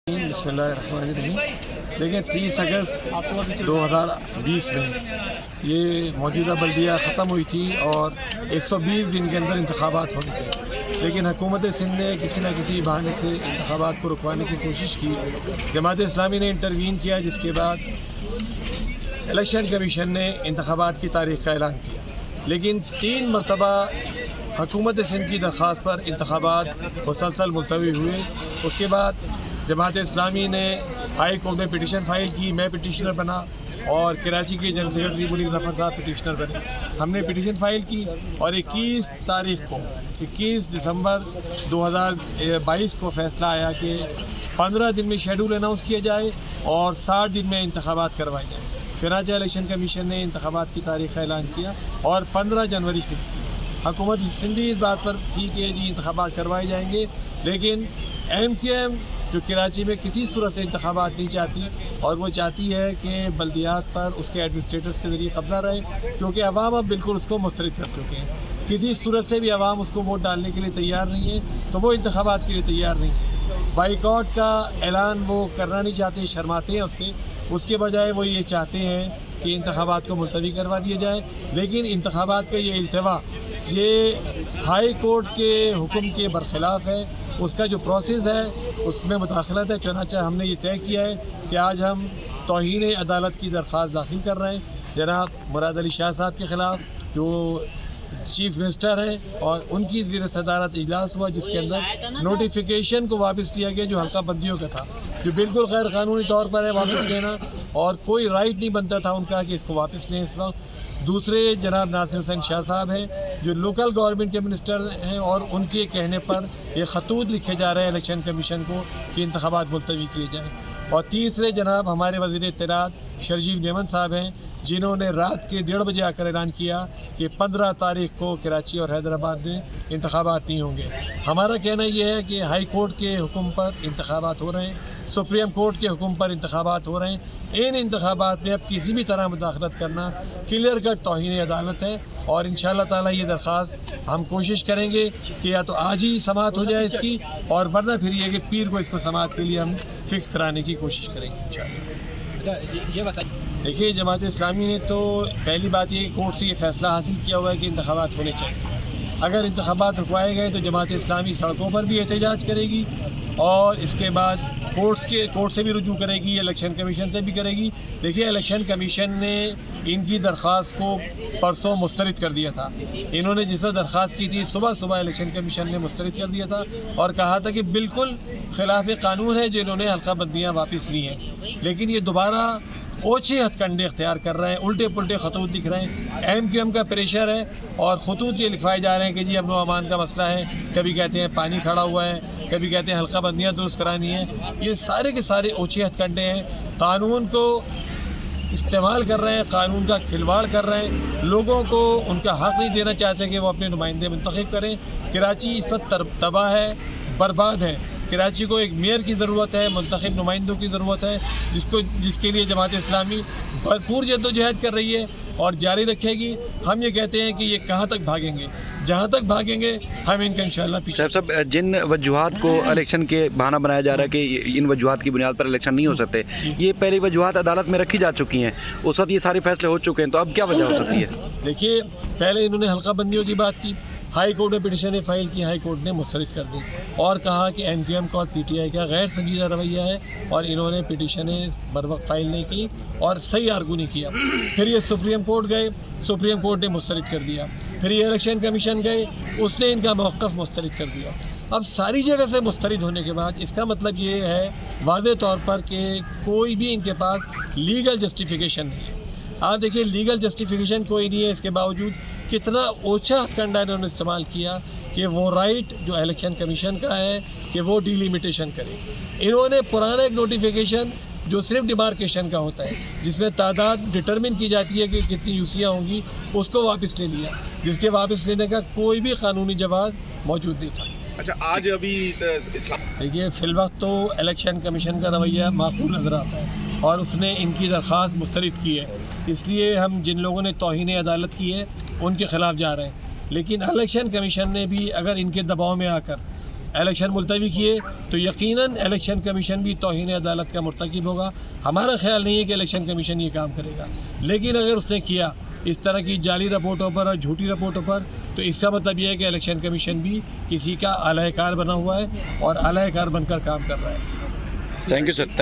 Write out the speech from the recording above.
بسم اللہ الرحمن الرحیم۔ دیکھیں 30 اگست 2020 میں یہ موجودہ بلدیہ ختم ہوئی تھی اور 120 دن کے اندر انتخابات ہونے تھے، لیکن حکومت سندھ نے کسی نہ کسی بہانے سے انتخابات کو رکوانے کی کوشش کی۔ جماعت اسلامی نے انٹروین کیا، جس کے بعد الیکشن کمیشن نے انتخابات کی تاریخ کا اعلان کیا، لیکن 3 مرتبہ حکومت سندھ کی درخواست پر انتخابات مسلسل ملتوی ہوئے۔ اس کے بعد جماعت اسلامی نے ہائی کورٹ میں پٹیشن فائل کی، میں پٹیشنر بنا اور کراچی کے جنرل سیکرٹری منیر ظفر صاحب پٹیشنر بنے۔ ہم نے پٹیشن فائل کی اور 21 دسمبر 2022 کو فیصلہ آیا کہ 15 دن میں شیڈول اناؤنس کیا جائے اور 60 دن میں انتخابات کروائے جائیں۔ چنانچہ الیکشن کمیشن نے انتخابات کی تاریخ کا اعلان کیا اور 15 جنوری فکس کی۔ حکومت سندھ اس بات پر تھی کہ جی انتخابات کروائے جائیں گے، لیکن MQM جو کراچی میں کسی صورت سے انتخابات نہیں چاہتی، اور وہ چاہتی ہے کہ بلدیات پر اس کے ایڈمنسٹریٹرز کے ذریعے قبضہ رہے، کیونکہ عوام اب بالکل اس کو مسترد کر چکے ہیں۔ کسی صورت سے بھی عوام اس کو ووٹ ڈالنے کے لیے تیار نہیں ہے، تو وہ انتخابات کے لیے تیار نہیں ہے۔ بائیکاٹ کا اعلان وہ کرنا نہیں چاہتے، شرماتے ہیں اس کے بجائے وہ یہ چاہتے ہیں کہ انتخابات کو ملتوی کروا دیا جائے، لیکن انتخابات کا یہ التوا یہ ہائی کورٹ کے حکم کے برخلاف ہے۔ اس کا جو پروسیس ہے اس میں مداخلت ہے، چنانچہ ہم نے یہ طے کیا ہے کہ آج ہم توہین عدالت کی درخواست داخل کر رہے ہیں جناب مراد علی شاہ صاحب کے خلاف، جو چیف منسٹر ہیں، اور ان کی زیر صدارت اجلاس ہوا جس کے اندر نوٹیفیکیشن کو واپس لیا گیا جو حلقہ بندیوں کا تھا، جو بالکل غیر قانونی طور پر ہے واپس لینا، اور کوئی رائٹ نہیں بنتا تھا ان کا کہ اس کو واپس لیں۔ اس وقت دوسرے جناب ناصر حسین شاہ صاحب ہیں جو لوکل گورنمنٹ کے منسٹر ہیں، اور ان کے کہنے پر یہ خطوط لکھے جا رہے ہیں الیکشن کمیشن کو کہ انتخابات ملتوی کیے جائیں۔ اور تیسرے جناب ہمارے وزیر اطلاعات شرجیل میمن صاحب ہیں، جنہوں نے رات کے 1:30 بجے آ کر اعلان کیا کہ 15 تاریخ کو کراچی اور حیدرآباد میں انتخابات نہیں ہوں گے۔ ہمارا کہنا یہ ہے کہ ہائی کورٹ کے حکم پر انتخابات ہو رہے ہیں، سپریم کورٹ کے حکم پر انتخابات ہو رہے ہیں۔ ان انتخابات میں اب کسی بھی طرح مداخلت کرنا کلیئر کٹ توہین عدالت ہے، اور انشاءاللہ تعالی یہ درخواست ہم کوشش کریں گے کہ یا تو آج ہی سماعت ہو جائے اس کی، اور ورنہ پھر یہ کہ پیر کو اس کو سماعت کے لیے ہم فکس کرانے کی کوشش کریں گے انشاءاللہ۔ یہ بتائیے، دیکھیے جماعت اسلامی نے تو پہلی بات یہ کورٹ سے یہ فیصلہ حاصل کیا ہوا ہے کہ انتخابات ہونے چاہیے۔ اگر انتخابات رکوائے گئے تو جماعت اسلامی سڑکوں پر بھی احتجاج کرے گی، اور اس کے بعد کورٹ سے بھی رجوع کرے گی، الیکشن کمیشن سے بھی کرے گی۔ دیکھیے الیکشن کمیشن نے ان کی درخواست کو پرسوں مسترد کر دیا تھا۔ انہوں نے جس درخواست کی تھی صبح الیکشن کمیشن نے مسترد کر دیا تھا اور کہا تھا کہ بالکل خلاف قانون ہے جو انہوں نے حلقہ بندیاں واپس لی ہیں، لیکن یہ دوبارہ اوچھے ہتھ کنڈے اختیار کر رہے ہیں، الٹے پلٹے خطوط لکھ رہے ہیں۔ MQM کا پریشر ہے اور خطوط یہ لکھوائے جا رہے ہیں کہ جی امن و امان کا مسئلہ ہے، کبھی کہتے ہیں پانی کھڑا ہوا ہے، کبھی کہتے ہیں حلقہ بندیاں درست کرانی ہے۔ یہ سارے کے سارے اوچھے ہتھ کنڈے ہیں، قانون کو استعمال کر رہے ہیں، قانون کا کھلواڑ کر رہے ہیں، لوگوں کو ان کا حق نہیں دینا چاہتے کہ وہ اپنے نمائندے منتخب کریں۔ کراچی اس وقت تباہ ہے، برباد ہے۔ کراچی کو ایک میئر کی ضرورت ہے، منتخب نمائندوں کی ضرورت ہے، جس کے لیے جماعت اسلامی بھرپور جدوجہد کر رہی ہے اور جاری رکھے گی۔ ہم یہ کہتے ہیں کہ یہ کہاں تک بھاگیں گے، جہاں تک بھاگیں گے ہم ان کا انشاءاللہ پیچھے۔ صاحب جن وجوہات کو الیکشن کے بہانہ بنایا جا رہا ہے کہ ان وجوہات کی بنیاد پر الیکشن نہیں ہو سکتے، یہ پہلی وجوہات عدالت میں رکھی جا چکی ہیں، اس وقت یہ سارے فیصلے ہو چکے ہیں، تو اب کیا وجہ ہو سکتی ہے؟ دیکھیے پہلے انہوں نے حلقہ بندیوں کی بات کی، ہائی کورٹ میں پٹیشنیں فائل کی، ہائی کورٹ نے مسترد کر دی اور کہا کہ MQM کا اور PTI کا غیر سنجیدہ رویہ ہے، اور انہوں نے پٹیشنیں بر وقت فائل نہیں کی اور صحیح آرگو نہیں کیا۔ پھر یہ سپریم کورٹ گئے، سپریم کورٹ نے مسترد کر دیا۔ پھر یہ الیکشن کمیشن گئے، اس نے ان کا موقف مسترد کر دیا۔ اب ساری جگہ سے مسترد ہونے کے بعد اس کا مطلب یہ ہے واضح طور پر کہ کوئی بھی ان کے پاس لیگل جسٹیفیکیشن نہیں ہے۔ آپ دیکھیے لیگل جسٹیفیکیشن کوئی نہیں ہے، اس کے باوجود کتنا اوچھا ہتھ کنڈا انہوں نے استعمال کیا کہ وہ رائٹ جو الیکشن کمیشن کا ہے کہ وہ ڈیلیمیٹیشن کرے۔ انہوں نے پرانا ایک نوٹیفیکیشن جو صرف ڈیمارکیشن کا ہوتا ہے، جس میں تعداد ڈٹرمن کی جاتی ہے کہ کتنی یوسیاں ہوں گی، اس کو واپس لے لیا، جس کے واپس لینے کا کوئی بھی قانونی جواز موجود نہیں تھا۔ اچھا آج ابھی دیکھیے فی الوقت تو الیکشن کمیشن کا رویہ معقول نظر آتا ہے، اور اس نے ان کی درخواست مسترد کی ہے، اس لیے ہم جن لوگوں نے توہین عدالت کی ہے ان کے خلاف جا رہے ہیں۔ لیکن الیکشن کمیشن نے بھی اگر ان کے دباؤ میں آ کر الیکشن ملتوی کیے تو یقیناً الیکشن کمیشن بھی توہین عدالت کا مرتکب ہوگا. ہمارا خیال نہیں ہے کہ الیکشن کمیشن یہ کام کرے گا, لیکن اگر اس نے کیا اس طرح کی جعلی رپورٹوں پر اور جھوٹی رپورٹوں پر, تو اس کا مطلب یہ ہے کہ الیکشن کمیشن بھی کسی کا اعلی کار بنا ہوا ہے اور اعلی کار بن کر کام کر رہا ہے. Thank you sir.